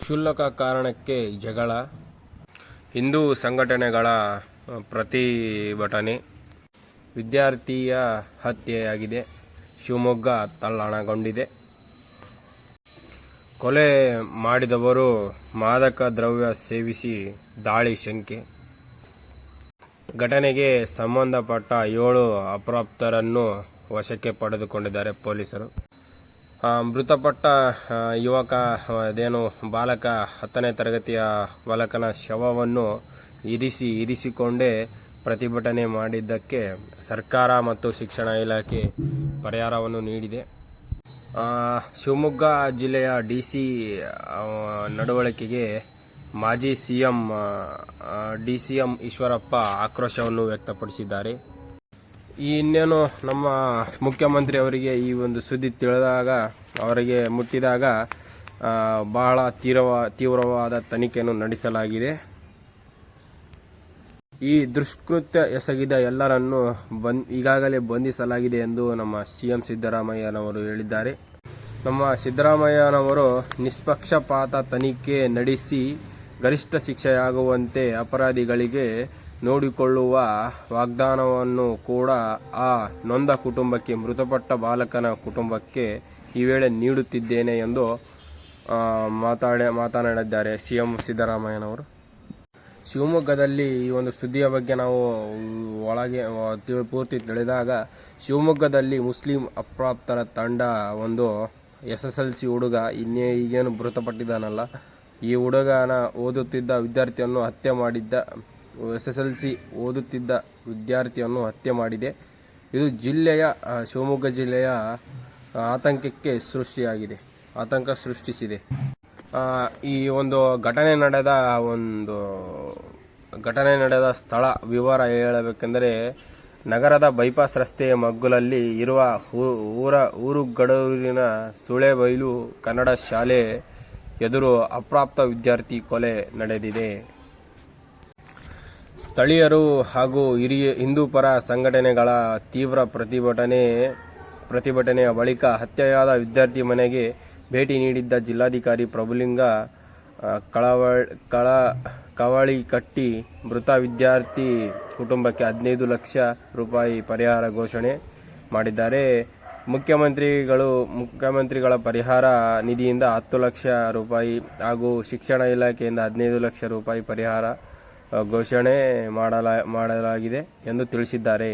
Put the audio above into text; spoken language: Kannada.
ಕ್ಷುಲ್ಲಕ ಕಾರಣಕ್ಕೆ ಜಗಳ, ಹಿಂದೂ ಸಂಘಟನೆಗಳ ಪ್ರತಿಭಟನೆ, ವಿದ್ಯಾರ್ಥಿಯ ಹತ್ಯೆಯಾಗಿದೆ, ಶಿವಮೊಗ್ಗ ತಲ್ಲಣಗೊಂಡಿದೆ, ಕೊಲೆ ಮಾಡಿದವರು ಮಾದಕ ದ್ರವ್ಯ ಸೇವಿಸಿ ದಾಳಿ ಶಂಕೆ, ಘಟನೆಗೆ ಸಂಬಂಧಪಟ್ಟ 7 ಅಪ್ರಾಪ್ತರನ್ನು ವಶಕ್ಕೆ ಪಡೆದುಕೊಂಡಿದ್ದಾರೆ ಪೊಲೀಸರು. ಮೃತಪಟ್ಟ ಯುವಕ ಬಾಲಕ 10ನೇ ತರಗತಿಯ ಬಾಲಕನ ಶವವನ್ನು ಇರಿಸಿಕೊಂಡೇ ಪ್ರತಿಭಟನೆ ಮಾಡಿದ್ದಕ್ಕೆ ಸರ್ಕಾರ ಮತ್ತು ಶಿಕ್ಷಣ ಇಲಾಖೆ ಪರಿಹಾರವನ್ನು ನೀಡಿದೆ. ಶಿವಮೊಗ್ಗ ಜಿಲ್ಲೆಯ ಡಿಸಿ ನಡವಳಿಕೆಗೆ ಮಾಜಿ ಡಿಸಿಎಂ ಈಶ್ವರಪ್ಪ ಆಕ್ರೋಶವನ್ನು ವ್ಯಕ್ತಪಡಿಸಿದ್ದಾರೆ. ಇನ್ನೇನು ನಮ್ಮ ಮುಖ್ಯಮಂತ್ರಿ ಅವರಿಗೆ ಈ ಒಂದು ಸುದ್ದಿ ತಿಳಿದಾಗ, ಅವರಿಗೆ ಮುಟ್ಟಿದಾಗ ಬಹಳ ತೀವ್ರವಾದ ತನಿಖೆಯನ್ನು ನಡೆಸಲಾಗಿದೆ. ಈ ದುಷ್ಕೃತ್ಯ ಎಸಗಿದ ಎಲ್ಲರನ್ನೂ ಈಗಾಗಲೇ ಬಂಧಿಸಲಾಗಿದೆ ಎಂದು ನಮ್ಮ ಸಿಎಂ ಸಿದ್ದರಾಮಯ್ಯನವರು ಹೇಳಿದ್ದಾರೆ. ನಮ್ಮ ಸಿದ್ದರಾಮಯ್ಯನವರು ನಿಷ್ಪಕ್ಷಪಾತ ತನಿಖೆ ನಡೆಸಿ ಗರಿಷ್ಠ ಶಿಕ್ಷೆಯಾಗುವಂತೆ ಅಪರಾಧಿಗಳಿಗೆ ನೋಡಿಕೊಳ್ಳುವ ವಾಗ್ದಾನವನ್ನು ಕೂಡ ಆ ನೊಂದ ಕುಟುಂಬಕ್ಕೆ, ಮೃತಪಟ್ಟ ಬಾಲಕನ ಕುಟುಂಬಕ್ಕೆ ಈ ವೇಳೆ ನೀಡುತ್ತಿದ್ದೇನೆ ಎಂದು ಮಾತನಾಡಿದ್ದಾರೆ ಸಿಎಂ ಸಿದ್ದರಾಮಯ್ಯನವರು. ಶಿವಮೊಗ್ಗದಲ್ಲಿ ಈ ಒಂದು ಸುದ್ದಿಯ ಬಗ್ಗೆ ನಾವು ಪೂರ್ತಿ ತಿಳಿದಾಗ, ಶಿವಮೊಗ್ಗದಲ್ಲಿ ಮುಸ್ಲಿಂ ಅಪ್ರಾಪ್ತರ ತಂಡ ಒಂದು SSLC ಹುಡುಗ ಈಗೇನು ಮೃತಪಟ್ಟಿದ್ದಾನಲ್ಲ, ಈ ಹುಡುಗನ ಓದುತ್ತಿದ್ದ ವಿದ್ಯಾರ್ಥಿಯನ್ನು ಹತ್ಯೆ ಮಾಡಿದ್ದ SSLC ಓದುತ್ತಿದ್ದ ವಿದ್ಯಾರ್ಥಿಯನ್ನು ಹತ್ಯೆ ಮಾಡಿದೆ. ಇದು ಶಿವಮೊಗ್ಗ ಜಿಲ್ಲೆಯ ಆತಂಕ ಸೃಷ್ಟಿಸಿದೆ. ಈ ಒಂದು ಘಟನೆ ನಡೆದ ಸ್ಥಳ ವಿವರ ಹೇಳಬೇಕೆಂದರೆ, ನಗರದ ಬೈಪಾಸ್ ರಸ್ತೆಯ ಮಗ್ಗುಲಲ್ಲಿ ಇರುವ ಊರುಗಡೂರಿನ ಸುಳೆಬೈಲು ಕನ್ನಡ ಶಾಲೆ ಎದುರು ಅಪ್ರಾಪ್ತ ವಿದ್ಯಾರ್ಥಿ ಕೊಲೆ ನಡೆದಿದೆ. ಸ್ಥಳೀಯರು ಹಾಗೂ ಹಿರಿಯ ಹಿಂದೂಪರ ಸಂಘಟನೆಗಳ ತೀವ್ರ ಪ್ರತಿಭಟನೆಯ ಬಳಿಕ ಹತ್ಯೆಯಾದ ವಿದ್ಯಾರ್ಥಿ ಮನೆಗೆ ಭೇಟಿ ನೀಡಿದ್ದ ಜಿಲ್ಲಾಧಿಕಾರಿ ಪ್ರಭುಲಿಂಗ ಕವಳಿಕಟ್ಟಿ ಮೃತ ವಿದ್ಯಾರ್ಥಿ ಕುಟುಂಬಕ್ಕೆ 15 ಲಕ್ಷ ರೂಪಾಯಿ ಪರಿಹಾರ ಘೋಷಣೆ ಮಾಡಿದ್ದಾರೆ. ಮುಖ್ಯಮಂತ್ರಿಗಳ ಪರಿಹಾರ ನಿಧಿಯಿಂದ 10 ಲಕ್ಷ ರೂಪಾಯಿ ಹಾಗೂ ಶಿಕ್ಷಣ ಇಲಾಖೆಯಿಂದ 15 ಲಕ್ಷ ರೂಪಾಯಿ ಪರಿಹಾರ ಘೋಷಣೆ ಮಾಡಲಾಗಿದೆ ಎಂದು ತಿಳಿಸಿದ್ದಾರೆ.